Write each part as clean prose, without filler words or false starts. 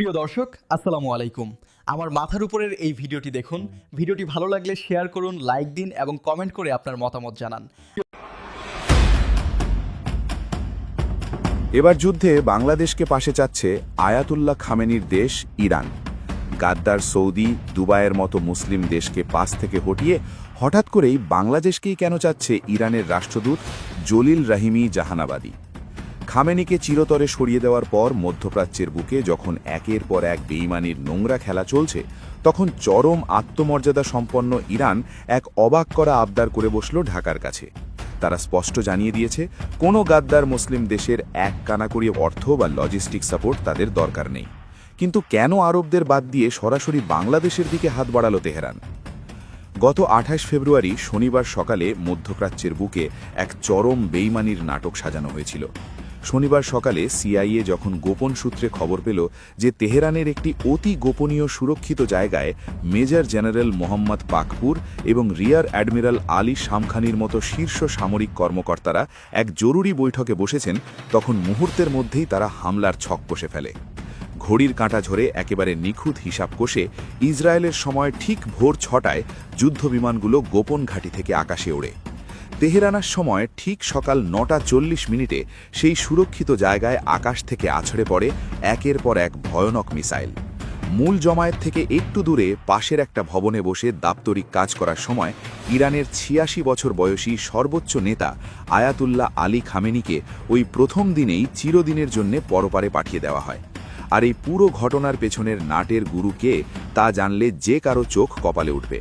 প্রিয় দর্শক, আসসালামু আলাইকুম। আমার মাথার উপরের এই ভিডিওটি দেখুন। ভিডিওটি ভালো লাগলে শেয়ার করুন, লাইক দিন এবং কমেন্ট করে আপনার মতামত জানান। এবার যুদ্ধে বাংলাদেশকে পাশে চাচ্ছে আয়াতুল্লাহ খামেনির দেশ ইরান। গাদ্দার সৌদি, দুবাইয়ের মতো মুসলিম দেশকে পাশ থেকে হটিয়ে হঠাৎ করেই বাংলাদেশকেই কেন চাচ্ছে ইরানের রাষ্ট্রদূত জলিল রাহিমি জাহানাবাদী। খামেনিকে চিরতরে সরিয়ে দেওয়ার পর মধ্যপ্রাচ্যের বুকে যখন একের পর এক বেইমানির নোংরা খেলা চলছে, তখন চরম আত্মমর্যাদা সম্পন্ন ইরান এক অবাক করা আবদার করে বসল ঢাকার কাছে। তারা স্পষ্ট জানিয়ে দিয়েছে, কোনো গাদ্দার মুসলিম দেশের এক কানাকড়ি অর্থ বা লজিস্টিক সাপোর্ট তাদের দরকার নেই। কিন্তু কেন আরবদের বাদ দিয়ে সরাসরি বাংলাদেশের দিকে হাত বাড়ালো তেহরান? গত 28 ফেব্রুয়ারি শনিবার সকালে মধ্যপ্রাচ্যের বুকে এক চরম বেইমানির নাটক সাজানো হয়েছিল। শনিবার সকালে সিআইএ যখন গোপন সূত্রে খবর পেল যে তেহরানের একটি অতি গোপনীয় সুরক্ষিত জায়গায় মেজর জেনারেল মোহাম্মদ পাকপুর এবং রিয়ার অ্যাডমিরাল আলী শামখানির মতো শীর্ষ সামরিক কর্মকর্তারা এক জরুরি বৈঠকে বসেছেন, তখন মুহূর্তের মধ্যেই তারা হামলার ছক কষে ফেলে। ঘড়ির কাঁটা ঝরে একেবারে নিখুঁত হিসাব কষে ইসরায়েলের সময় ঠিক ভোর 6টায় যুদ্ধবিমানগুলো গোপন ঘাঁটি থেকে আকাশে ওড়ে। তেহরানের সময় ঠিক সকাল 9:40 সেই সুরক্ষিত জায়গায় আকাশ থেকে আছড়ে পড়ে একের পর এক ভয়ানক মিসাইল। মূল জমায়েত থেকে একটু দূরে পাশের একটা ভবনে বসে দাপ্তরিক কাজ করার সময় ইরানের 86 বছর বয়সী সর্বোচ্চ নেতা আয়াতুল্লাহ আলী খামেনিকে ওই প্রথম দিনেই চিরদিনের জন্য পরপারে পাঠিয়ে দেওয়া হয়। আর এই পুরো ঘটনার পেছনের নাটের গুরু কে, তা জানলে যে কারো চোখ কপালে উঠবে।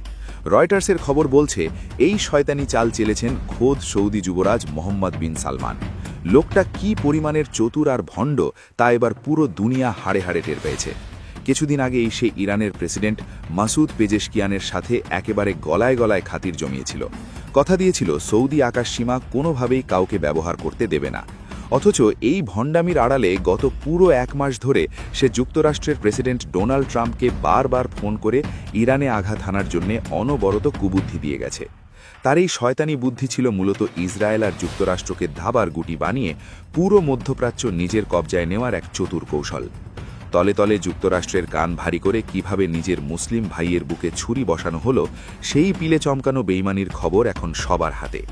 রয়টার্সের খবর বলছে, এই শয়তানি চাল চেলেছেন খোদ সৌদি যুবরাজ মোহাম্মদ বিন সালমান। লোকটা কি পরিমাণের চতুর আর ভণ্ড তা এবার পুরো দুনিয়া হাড়ে হাড়ে টের পেয়েছে। কিছুদিন আগেই সে ইরানের প্রেসিডেন্ট মাসুদ পেজেশকিয়ানের সাথে একেবারে গলায় গলায় খাতির জমিয়েছিল। কথা দিয়েছিল সৌদি আকাশসীমা কোনোভাবেই কাউকে ব্যবহার করতে দেবে না। অথচ এই ভণ্ডামির আড়ালে গত পুরো 1 মাস ধরে সে যুক্তরাষ্ট্রের প্রেসিডেন্ট ডোনাল্ড ট্রাম্পকে বারবার ফোন করে ইরানে আঘাত হানার জন্য অনবরত কুবুদ্ধি দিয়ে গেছে। তার এই শয়তানি বুদ্ধি ছিল মূলত ইসরায়েল আর যুক্তরাষ্ট্রকে ধাবার গুটি বানিয়ে পুরো মধ্যপ্রাচ্য নিজের কবজায় নেওয়ার এক চতুর কৌশল। তলে তলে যুক্তরাষ্ট্রের কান ভারী করে কিভাবে নিজের মুসলিম ভাইয়ের বুকে ছুরি বসানো হলো, সেই পিলে চমকানো বেইমানির খবর এখন সবার হাতে।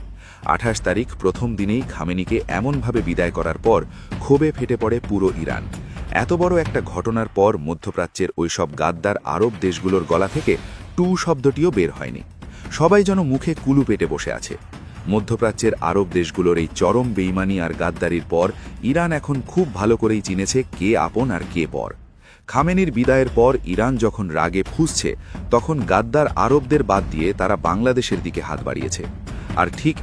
28 তারিখ প্রথম দিনেই খামেনিকে এমনভাবে বিদায় করার পর ক্ষোভে ফেটে পড়ে পুরো ইরান। এত বড় একটা ঘটনার পর মধ্যপ্রাচ্যের ওইসব গাদ্দার আরব দেশগুলোর গলা থেকে টু শব্দটিও বের হয়নি। সবাই যেন মুখে কুলু পেটে বসে আছে। মধ্যপ্রাচ্যের আরব দেশগুলোর এই চরম বেইমানি আর গাদ্দারির পর ইরান এখন খুব ভালো করেই চিনেছে কে আপন আর কে পর। খামেনির বিদায়ের পর ইরান যখন রাগে ফুঁসছে, তখন গাদ্দার আরবদের বাদ দিয়ে তারা বাংলাদেশের দিকে হাত বাড়িয়েছে। আর ঠিক